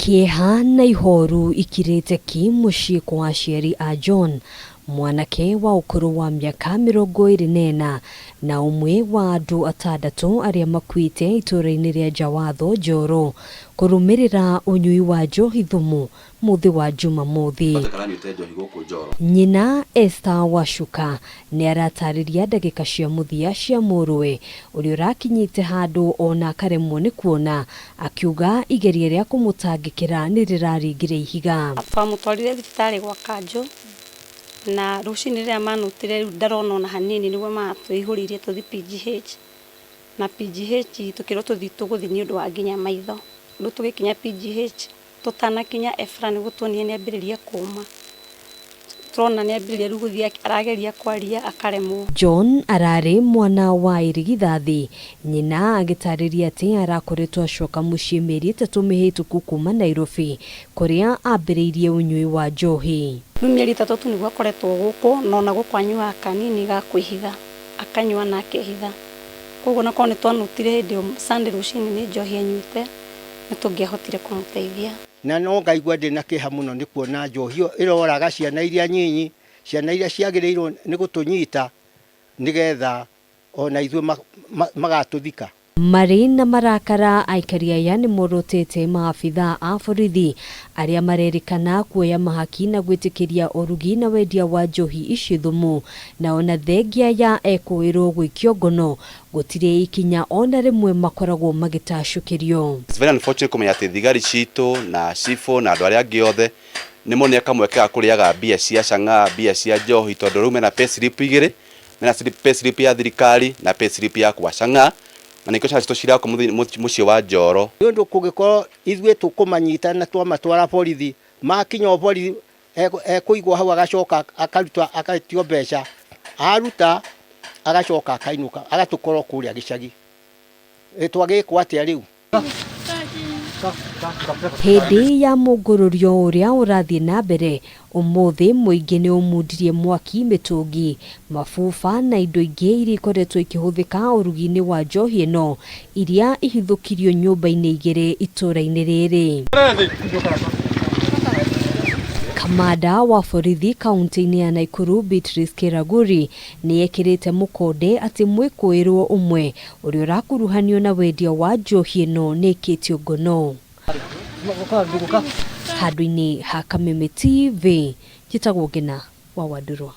Kieha na ihoru ikirite ki mucii kwa aciari a John, mwanake wa ukuru wa miaka 24 na umwe wa andu atandatu aria makuite ituura-ini ria Jawatho Njoro kurumirira unyui wa njohi thumu muthi wa Jumamothi. Nyina Esther Washuka ni aratariria ndagika cia muthia cia muruwe uria urakinyite handu ona karemwo ni kuona, akiuga igeria ria kumutangikira ni riraringire ihiga. Twamutwarire thibitari gwa kanjo na rucini ria manutire ndarona ona hanini niguo matwihuririe tuthi PGH na PGH tukirwo tuthi tuguthi ni undu wa nginya maitho ndu tugikinya PGH tutanakinya efra niguo tuonie ni ambiriria kuma turona ni ambiriria ruguthi arageria kwaria akaremwo. John arari mwana wa irigithathi, nyina agitariria ati arakoretwo acoka mucii mieri 3 mihituku kuma Nairobi kuria ambiriirie unyui wa njohi. Mieri 3 tu niguo akoretwo guku nona gukwanyua kanini ga kwihiga akanyua na akehitha koguo na kone twanutire hindi Sunday rucini ni njohi anyuite nitungiahotire kumuteithia na no ngaigua ndina kiha muno ni kuona njohi iroraga ciana iria nyinyi, ciana iria ciagirirwo ni gutunyita nigetha ona ithuĩ magatuthika. Mari na marakara aikaria yani morotete maafitha a borithi aria marerikana kuoya mahaki na gwitikiria orugi na wendia wa njohi ici thumu, na ona thengia ya ekwirwo gwikio ngono gutire ikinya ona rimwe makoragwo magitacukirio. It's very unfortunate kumenya ati thigari citu na cifo na andu aria angi othe nimone kamweka kuriaga mbia cia canga, mbia cia njohi tondu rume na payslip igiri, na payslip ya thirikari na payslip ya kwa canga na niko cyacu tushira ku mucii wa Njoro. Ndu kugikoro ithuĩ tukumanyita na twamatwara borithi makinya borithi kuigwa hau agacoka akaruta agatio mbeca aruta agacoka akainuka agatukoro kuria gicagi twagikwa atia riu. Hindi ya mugururio uria urathie na mbere umuthi muingi ni umundirie mwaki mitungi mafufa na indo ingi iria ikoretwo ikihuthika urugi-ini wa njohi ino iria ihithukirio nyumba-ini igiri itura-ini riri. Kamanda wa borithi kaunti-ini ya Nakuru Beatrice Kiraguri ni ekirite mukonde ati mwikuirwo umwe uria urakuruhanio na wendia wa njohi ino ni kitio ngono. Handu-ini ha Kameme TV, njitagwo Ngina wa Wandurwa.